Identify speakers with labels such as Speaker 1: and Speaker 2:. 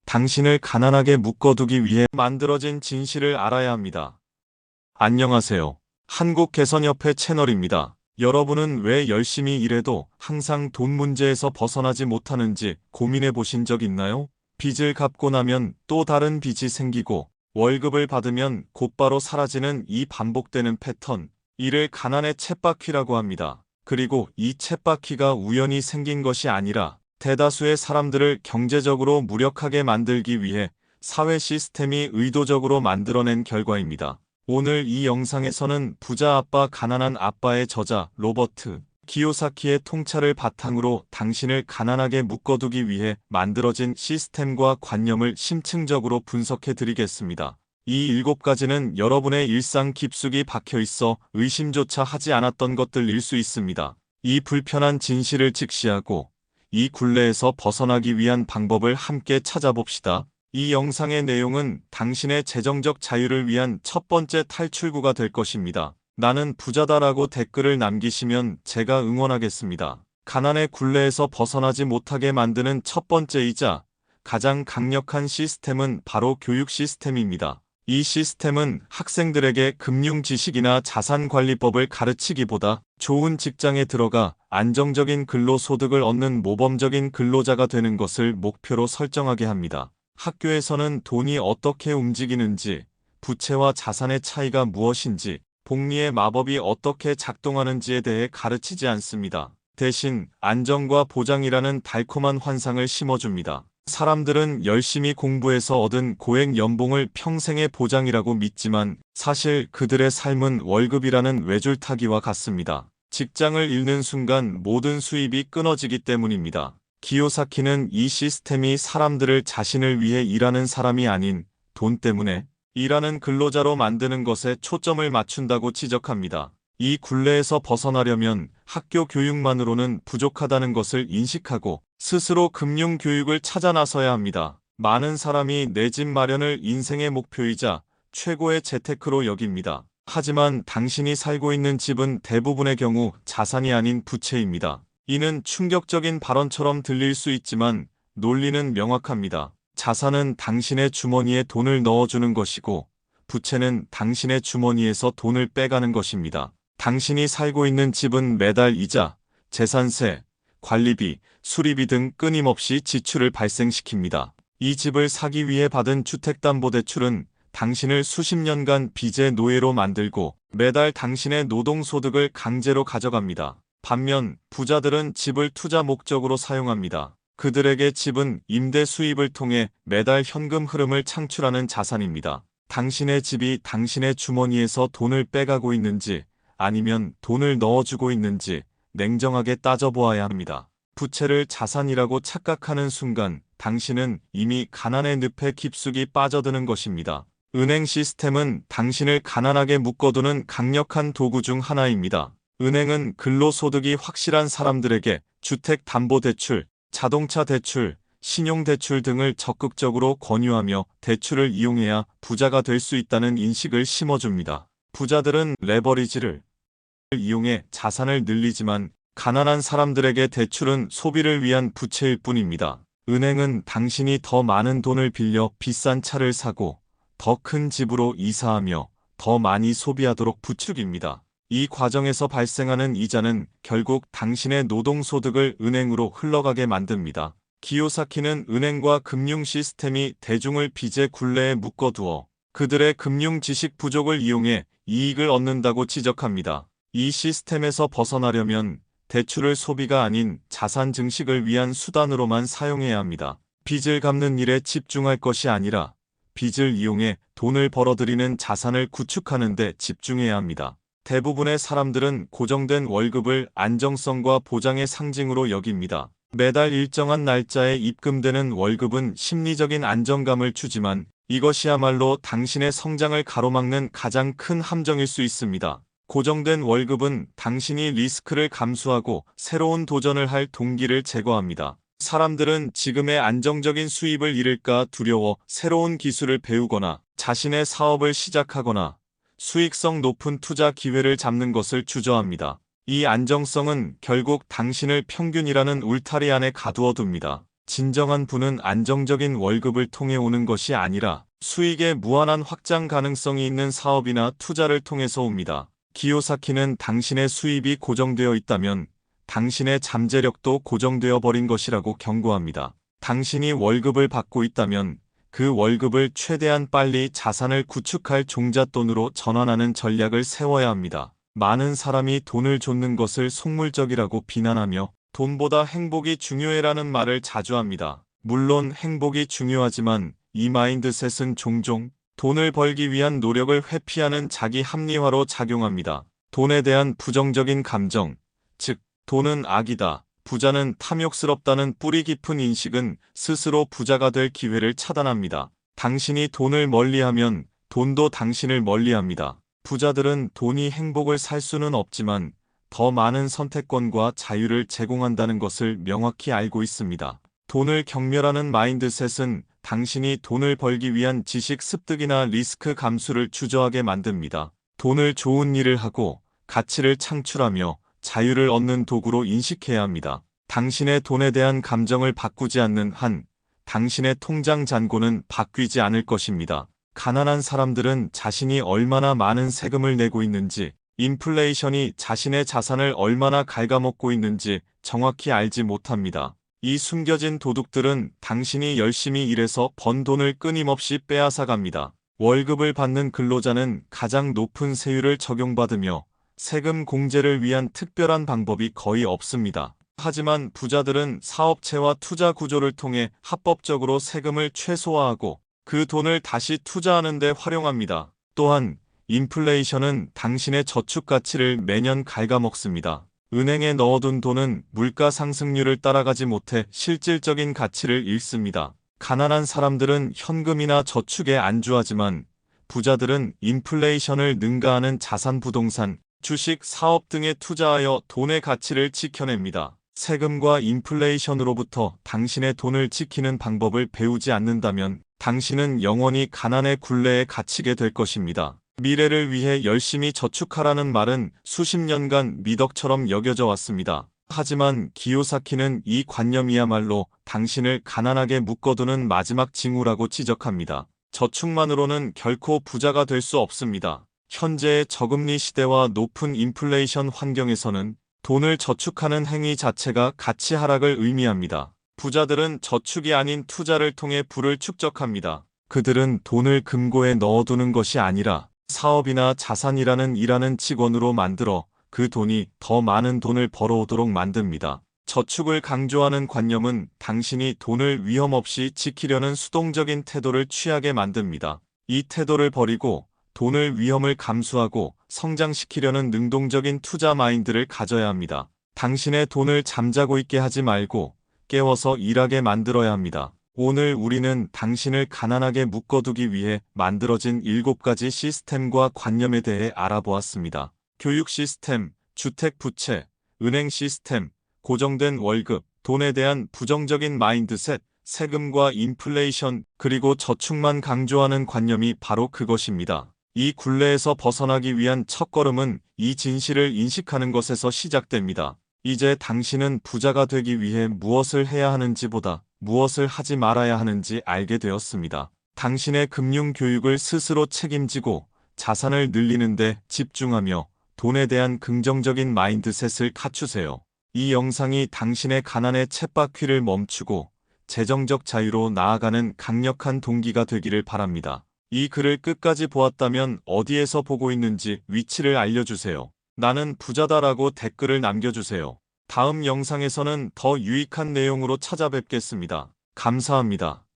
Speaker 1: 당신을 가난하게 묶어두기 위해 만들어진 진실을 알아야 합니다. 안녕하세요. 한국개선협회 채널입니다. 여러분은 왜 열심히 일해도 항상 돈 문제에서 벗어나지 못하는지 고민해 보신 적 있나요? 빚을 갚고 나면 또 다른 빚이 생기고 월급을 받으면 곧바로 사라지는 이 반복되는 패턴, 이를 가난의 쳇바퀴라고 합니다. 그리고 이 쳇바퀴가 우연히 생긴 것이 아니라 대다수의 사람들을 경제적으로 무력하게 만들기 위해 사회 시스템이 의도적으로 만들어낸 결과입니다. 오늘 이 영상에서는 부자 아빠 가난한 아빠의 저자 로버트 키요사키의 통찰을 바탕으로 당신을 가난하게 묶어두기 위해 만들어진 시스템과 관념을 심층적으로 분석해 드리겠습니다. 이 7가지는 여러분의 일상 깊숙이 박혀 있어 의심조차 하지 않았던 것들일 수 있습니다. 이 불편한 진실을 직시하고 이 굴레에서 벗어나기 위한 방법을 함께 찾아봅시다. 이 영상의 내용은 당신의 재정적 자유를 위한 첫 번째 탈출구가 될 것입니다. 나는 부자다라고 댓글을 남기시면 제가 응원하겠습니다. 가난의 굴레에서 벗어나지 못하게 만드는 첫 번째이자 가장 강력한 시스템은 바로 교육 시스템입니다. 이 시스템은 학생들에게 금융 지식이나 자산관리법을 가르치기보다 좋은 직장에 들어가 안정적인 근로소득을 얻는 모범적인 근로자가 되는 것을 목표로 설정하게 합니다. 학교에서는 돈이 어떻게 움직이는지, 부채와 자산의 차이가 무엇인지, 복리의 마법이 어떻게 작동하는지에 대해 가르치지 않습니다. 대신 안정과 보장이라는 달콤한 환상을 심어줍니다. 사람들은 열심히 공부해서 얻은 고액 연봉을 평생의 보장이라고 믿지만 사실 그들의 삶은 월급이라는 외줄타기와 같습니다. 직장을 잃는 순간 모든 수입이 끊어지기 때문입니다. 키요사키는 이 시스템이 사람들을 자신을 위해 일하는 사람이 아닌 돈 때문에 일하는 근로자로 만드는 것에 초점을 맞춘다고 지적합니다. 이 굴레에서 벗어나려면 학교 교육만으로는 부족하다는 것을 인식하고 스스로 금융 교육을 찾아 나서야 합니다. 많은 사람이 내 집 마련을 인생의 목표이자 최고의 재테크로 여깁니다. 하지만 당신이 살고 있는 집은 대부분의 경우 자산이 아닌 부채입니다. 이는 충격적인 발언처럼 들릴 수 있지만 논리는 명확합니다. 자산은 당신의 주머니에 돈을 넣어주는 것이고 부채는 당신의 주머니에서 돈을 빼가는 것입니다. 당신이 살고 있는 집은 매달 이자, 재산세, 관리비, 수리비 등 끊임없이 지출을 발생시킵니다. 이 집을 사기 위해 받은 주택담보대출은 당신을 수십 년간 빚의 노예로 만들고 매달 당신의 노동소득을 강제로 가져갑니다. 반면 부자들은 집을 투자 목적으로 사용합니다. 그들에게 집은 임대 수입을 통해 매달 현금 흐름을 창출하는 자산입니다. 당신의 집이 당신의 주머니에서 돈을 빼가고 있는지 아니면 돈을 넣어주고 있는지 냉정하게 따져보아야 합니다. 부채를 자산이라고 착각하는 순간 당신은 이미 가난의 늪에 깊숙이 빠져드는 것입니다. 은행 시스템은 당신을 가난하게 묶어두는 강력한 도구 중 하나입니다. 은행은 근로소득이 확실한 사람들에게 주택담보대출, 자동차 대출, 신용대출 등을 적극적으로 권유하며 대출을 이용해야 부자가 될 수 있다는 인식을 심어줍니다. 부자들은 레버리지를 이용해 자산을 늘리지만 가난한 사람들에게 대출은 소비를 위한 부채일 뿐입니다. 은행은 당신이 더 많은 돈을 빌려 비싼 차를 사고 더 큰 집으로 이사하며 더 많이 소비하도록 부추깁니다. 이 과정에서 발생하는 이자는 결국 당신의 노동소득을 은행으로 흘러가게 만듭니다. 키요사키는 은행과 금융 시스템이 대중을 빚의 굴레에 묶어두어 그들의 금융 지식 부족을 이용해 이익을 얻는다고 지적합니다. 이 시스템에서 벗어나려면 대출을 소비가 아닌 자산 증식을 위한 수단으로만 사용해야 합니다. 빚을 갚는 일에 집중할 것이 아니라 빚을 이용해 돈을 벌어들이는 자산을 구축하는 데 집중해야 합니다. 대부분의 사람들은 고정된 월급을 안정성과 보장의 상징으로 여깁니다. 매달 일정한 날짜에 입금되는 월급은 심리적인 안정감을 주지만 이것이야말로 당신의 성장을 가로막는 가장 큰 함정일 수 있습니다. 고정된 월급은 당신이 리스크를 감수하고 새로운 도전을 할 동기를 제거합니다. 사람들은 지금의 안정적인 수입을 잃을까 두려워 새로운 기술을 배우거나 자신의 사업을 시작하거나 수익성 높은 투자 기회를 잡는 것을 주저합니다. 이 안정성은 결국 당신을 평균이라는 울타리 안에 가두어 둡니다. 진정한 부는 안정적인 월급을 통해 오는 것이 아니라 수익의 무한한 확장 가능성이 있는 사업이나 투자를 통해서 옵니다. 기요사키는 당신의 수입이 고정되어 있다면 당신의 잠재력도 고정되어 버린 것이라고 경고합니다. 당신이 월급을 받고 있다면 그 월급을 최대한 빨리 자산을 구축할 종잣돈으로 전환하는 전략을 세워야 합니다. 많은 사람이 돈을 쫓는 것을 속물적이라고 비난하며 돈보다 행복이 중요해라는 말을 자주 합니다. 물론 행복이 중요하지만 이 마인드셋은 종종 돈을 벌기 위한 노력을 회피하는 자기 합리화로 작용합니다. 돈에 대한 부정적인 감정, 즉 돈은 악이다, 부자는 탐욕스럽다는 뿌리 깊은 인식은 스스로 부자가 될 기회를 차단합니다. 당신이 돈을 멀리하면 돈도 당신을 멀리합니다. 부자들은 돈이 행복을 살 수는 없지만 더 많은 선택권과 자유를 제공한다는 것을 명확히 알고 있습니다. 돈을 경멸하는 마인드셋은 당신이 돈을 벌기 위한 지식 습득이나 리스크 감수를 주저하게 만듭니다. 돈을 좋은 일을 하고 가치를 창출하며 자유를 얻는 도구로 인식해야 합니다. 당신의 돈에 대한 감정을 바꾸지 않는 한 당신의 통장 잔고는 바뀌지 않을 것입니다. 가난한 사람들은 자신이 얼마나 많은 세금을 내고 있는지, 인플레이션이 자신의 자산을 얼마나 갉아먹고 있는지 정확히 알지 못합니다. 이 숨겨진 도둑들은 당신이 열심히 일해서 번 돈을 끊임없이 빼앗아갑니다. 월급을 받는 근로자는 가장 높은 세율을 적용받으며 세금 공제를 위한 특별한 방법이 거의 없습니다. 하지만 부자들은 사업체와 투자 구조를 통해 합법적으로 세금을 최소화하고 그 돈을 다시 투자하는 데 활용합니다. 또한 인플레이션은 당신의 저축 가치를 매년 갉아먹습니다. 은행에 넣어둔 돈은 물가 상승률을 따라가지 못해 실질적인 가치를 잃습니다. 가난한 사람들은 현금이나 저축에 안주하지만 부자들은 인플레이션을 능가하는 자산 부동산, 주식, 사업 등에 투자하여 돈의 가치를 지켜냅니다. 세금과 인플레이션으로부터 당신의 돈을 지키는 방법을 배우지 않는다면 당신은 영원히 가난의 굴레에 갇히게 될 것입니다. 미래를 위해 열심히 저축하라는 말은 수십 년간 미덕처럼 여겨져 왔습니다. 하지만 기요사키는 이 관념이야말로 당신을 가난하게 묶어두는 마지막 징후라고 지적합니다. 저축만으로는 결코 부자가 될 수 없습니다. 현재의 저금리 시대와 높은 인플레이션 환경에서는 돈을 저축하는 행위 자체가 가치 하락을 의미합니다. 부자들은 저축이 아닌 투자를 통해 부를 축적합니다. 그들은 돈을 금고에 넣어두는 것이 아니라 사업이나 자산이라는 일하는 직원으로 만들어 그 돈이 더 많은 돈을 벌어오도록 만듭니다. 저축을 강조하는 관념은 당신이 돈을 위험 없이 지키려는 수동적인 태도를 취하게 만듭니다. 이 태도를 버리고 돈을 위험을 감수하고 성장시키려는 능동적인 투자 마인드를 가져야 합니다. 당신의 돈을 잠자고 있게 하지 말고 깨워서 일하게 만들어야 합니다. 오늘 우리는 당신을 가난하게 묶어두기 위해 만들어진 7가지 시스템과 관념에 대해 알아보았습니다. 교육 시스템, 주택 부채, 은행 시스템, 고정된 월급, 돈에 대한 부정적인 마인드셋, 세금과 인플레이션, 그리고 저축만 강조하는 관념이 바로 그것입니다. 이 굴레에서 벗어나기 위한 첫걸음은 이 진실을 인식하는 것에서 시작됩니다. 이제 당신은 부자가 되기 위해 무엇을 해야 하는지보다 무엇을 하지 말아야 하는지 알게 되었습니다. 당신의 금융 교육을 스스로 책임지고 자산을 늘리는 데 집중하며 돈에 대한 긍정적인 마인드셋을 갖추세요. 이 영상이 당신의 가난의 쳇바퀴를 멈추고 재정적 자유로 나아가는 강력한 동기가 되기를 바랍니다. 이 글을 끝까지 보았다면 어디에서 보고 있는지 위치를 알려주세요. 나는 부자다라고 댓글을 남겨주세요. 다음 영상에서는 더 유익한 내용으로 찾아뵙겠습니다. 감사합니다.